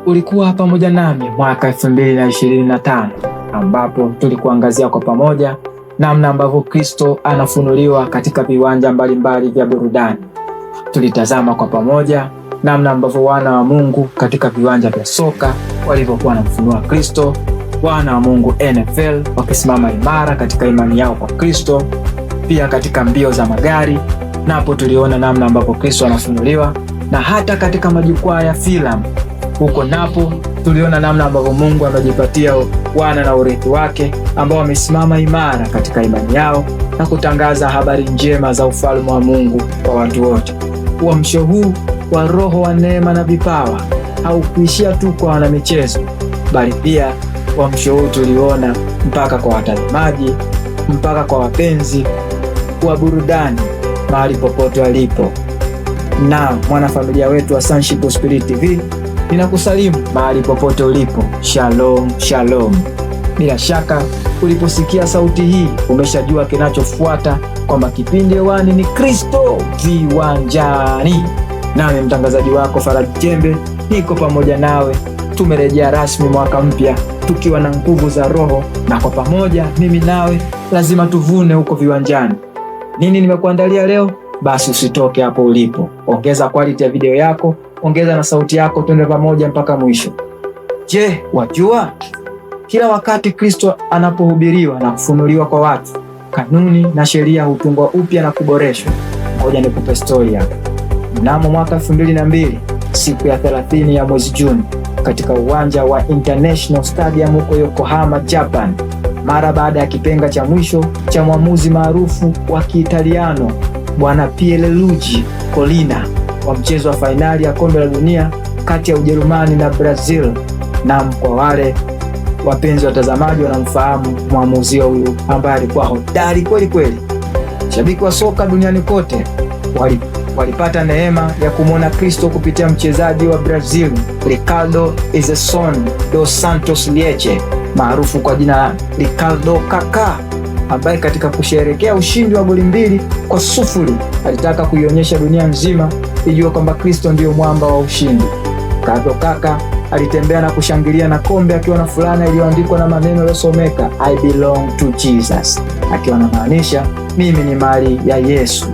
Ulikuwa pamoja nami mwaka 2025 ambapo tulikuangazia kwa pamoja namna ambavyo Kristo anafunuliwa katika viwanja mbalimbali vya burudani. Tulitazama kwa pamoja namna ambavyo wana wa Mungu katika viwanja vya soka walivyokuwa wanamfunua Kristo, wana wa Mungu NFL wakisimama imara katika imani yao kwa Kristo, pia katika mbio za magari napo tuliona namna ambavyo Kristo anafunuliwa, na hata katika majukwaa ya filamu huko napo tuliona namna ambavyo Mungu amejipatia wana na urithi wake ambao wamesimama imara katika imani yao na kutangaza habari njema za ufalme wa Mungu kwa watu wote. Uamsho huu wa roho wa neema na vipawa haukuishia tu kwa wanamichezo, bali pia uamsho huu tuliona mpaka kwa watazamaji, mpaka kwa wapenzi wa burudani mahali popote walipo. Na mwanafamilia wetu wa Sonship Spirit TV, ninakusalimu mahali popote ulipo. Shalom, shalom. Bila shaka uliposikia sauti hii umeshajua kinachofuata, kwamba kipindi hewani ni Kristo Viwanjani. Nami mtangazaji wako Faraji Jembe niko pamoja nawe. Tumerejea rasmi mwaka mpya tukiwa na nguvu za Roho, na kwa pamoja mimi nawe lazima tuvune huko viwanjani. Nini nimekuandalia leo? Basi usitoke hapo ulipo. Ongeza quality ya video yako, ongeza na sauti yako, twende pamoja mpaka mwisho. Je, wajua kila wakati Kristo anapohubiriwa na kufunuliwa kwa watu, kanuni na sheria hutungwa upya na kuboreshwa. Ngoja nikupe story hapa. Mnamo mwaka 2002, siku ya 30 ya mwezi Juni, katika uwanja wa International Stadium huko Yokohama, Japan, mara baada ya kipenga cha mwisho cha mwamuzi maarufu wa Kiitaliano Bwana Pierluigi Collina wa mchezo wa fainali ya kombe la dunia kati ya Ujerumani na Brazil. Na kwa wale wapenzi watazamaji wanamfahamu mwamuzi huyu ambaye alikuwa hodari kweli kweli. Shabiki wa soka duniani kote walipata neema ya kumwona Kristo kupitia mchezaji wa Brazil Ricardo Ezerson dos Santos Lieche, maarufu kwa jina Ricardo Kaka, ambaye katika kusherehekea ushindi wa goli 2-0 alitaka kuionyesha dunia nzima ijue kwamba Kristo ndiyo mwamba wa ushindi. Ricardo Kaka alitembea na kushangilia na kombe akiwa na fulana iliyoandikwa na maneno yaliyosomeka I belong to Jesus, akiwa anamaanisha mimi ni mali ya Yesu.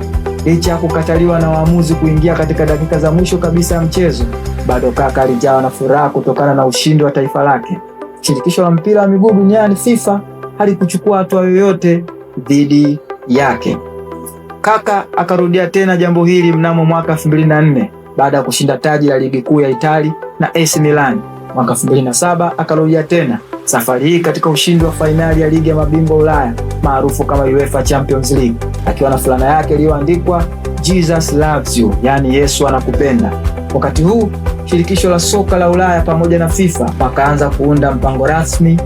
Licha ya kukataliwa na waamuzi kuingia katika dakika za mwisho kabisa ya mchezo, bado Kaka alijawa na furaha kutokana na ushindi wa taifa lake. Shirikisho la mpira wa miguu duniani FIFA halikuchukua hatua yoyote dhidi yake. Kaka akarudia tena jambo hili mnamo mwaka 2004 baada ya kushinda taji la ligi kuu ya Italia na AC Milan. Mwaka 2007 akarudia tena, safari hii katika ushindi wa fainali ya ligi ya mabingwa Ulaya maarufu kama UEFA Champions League, akiwa na fulana yake iliyoandikwa Jesus loves you, yani Yesu anakupenda. Wakati huu shirikisho la soka la Ulaya pamoja na FIFA wakaanza kuunda mpango rasmi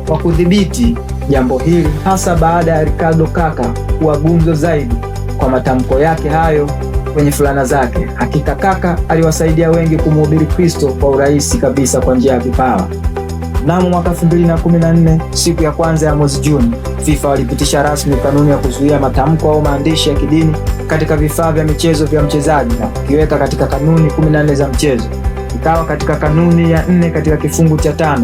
wa kudhibiti jambo hili, hasa baada ya Ricardo Kaka kuwa gumzo zaidi kwa matamko yake hayo kwenye fulana zake. Hakika Kaka aliwasaidia wengi kumhubiri Kristo kwa urahisi kabisa kwa njia ya vipawa. Mnamo mwaka 2014, siku ya kwanza ya mwezi Juni, FIFA walipitisha rasmi kanuni ya kuzuia matamko au maandishi ya kidini katika vifaa vya michezo vya mchezaji na kukiweka katika kanuni 14 za mchezo. Ikawa katika kanuni ya 4 katika kifungu cha 5.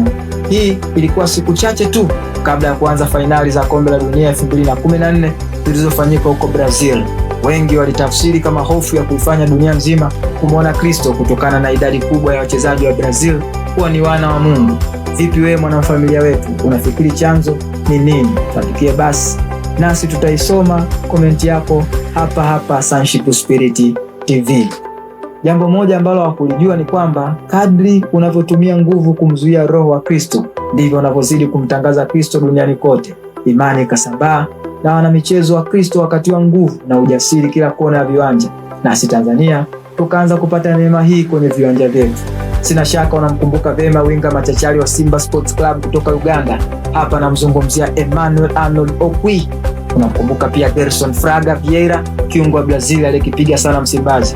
Hii ilikuwa siku chache tu kabla ya kuanza fainali za kombe la dunia 2014 zilizofanyika huko Brazil. Wengi walitafsiri kama hofu ya kuifanya dunia nzima kumwona Kristo kutokana na idadi kubwa ya wachezaji wa Brazil kuwa ni wana wa Mungu. Vipi wewe mwanafamilia wetu, unafikiri chanzo ni nini? Tuandikie basi nasi tutaisoma komenti yako hapa hapa Sonship Spirit TV. Jambo moja ambalo hawakulijua ni kwamba kadri unavyotumia nguvu kumzuia roho wa Kristo, ndivyo unavyozidi kumtangaza Kristo duniani kote. Imani ikasambaa na wanamichezo wa Kristo wakatiwa nguvu na ujasiri kila kona ya viwanja, nasi Tanzania tukaanza kupata neema hii kwenye viwanja vyetu. Sina shaka unamkumbuka vema winga machachari wa Simba Sports Club kutoka Uganda. Hapa namzungumzia Emmanuel Arnold Okwi. Unamkumbuka pia Gerson Fraga Vieira, kiungo wa Brazil aliyekipiga sana Msimbazi.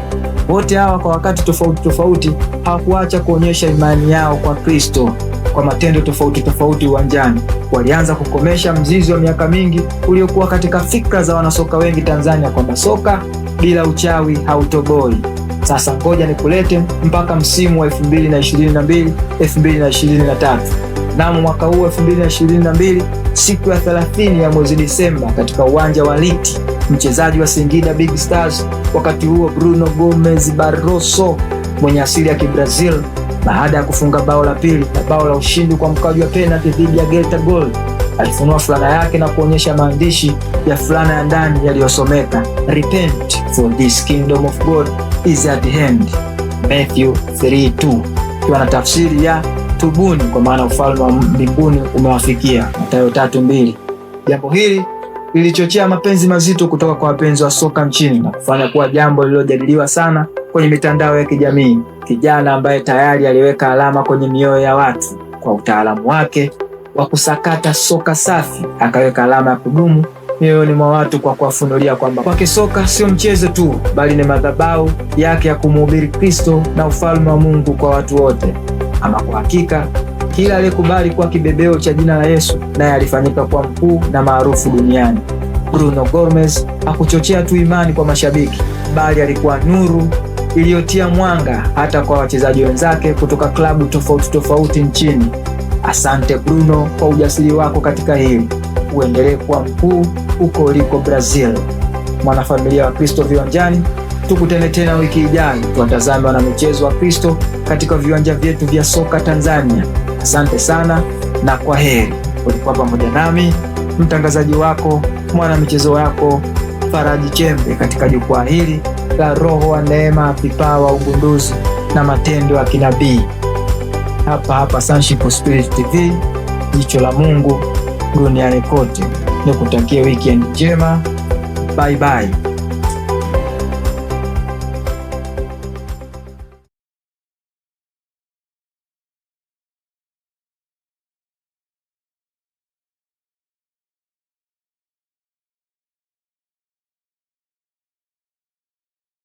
Wote hawa kwa wakati tofauti tofauti hawakuacha kuonyesha imani yao kwa Kristo kwa matendo tofauti tofauti uwanjani. Walianza kukomesha mzizi wa miaka mingi uliokuwa katika fikra za wanasoka wengi Tanzania, kwamba soka bila uchawi hautoboi. Sasa ngoja nikulete mpaka msimu wa 2022 2023. Namo mwaka huu 2022, siku ya 30 ya mwezi Disemba, katika uwanja wa Liti, mchezaji wa Singida Big Stars wakati huo Bruno Gomes Barroso mwenye asili ya Kibrazil, baada ya kufunga bao la pili na bao la ushindi kwa mkwaju wa penalty dhidi ya Geita Gold, alifunua fulana yake na kuonyesha maandishi ya fulana ya ndani yaliyosomeka "Repent for this kingdom of God is at hand", Matthew 3:2, ikiwa na tafsiri ya tubuni, kwa maana ufalme wa mbinguni umewafikia, Mathayo 3:2. Jambo hili lilichochea mapenzi mazito kutoka kwa wapenzi wa soka nchini na kufanya kuwa jambo lililojadiliwa sana kwenye mitandao ya kijamii. Kijana ambaye tayari aliweka alama kwenye mioyo ya watu kwa utaalamu wake wa kusakata soka safi, akaweka alama ya kudumu mioyoni mwa watu kwa kuwafunulia kwamba kwake soka sio mchezo tu, bali ni madhabahu yake ya kumhubiri Kristo na ufalme wa Mungu kwa watu wote. Ama kwa hakika, kila aliyekubali kuwa kibebeo cha jina la Yesu naye alifanyika kuwa mkuu na maarufu duniani. Bruno Gomes hakuchochea tu imani kwa mashabiki, bali alikuwa nuru iliyotia mwanga hata kwa wachezaji wenzake kutoka klabu tofauti tofauti nchini. Asante Bruno kwa ujasiri wako katika hili. Uendelee kuwa mkuu huko uliko Brazil. Mwanafamilia wa Kristo Viwanjani, tukutane tena wiki ijayo tuwatazame wanamichezo wa Kristo katika viwanja vyetu vya soka Tanzania. Asante sana na kwa heri. Ulikuwa pamoja nami mtangazaji wako, mwanamichezo wako Faraji Chembe, katika jukwaa hili la Roho wa Neema, vipawa, ugunduzi na matendo ya kinabii, hapa Sonship Spirit TV, jicho la Mungu duniani kote. Nikutakia weekend njema. Bye bye.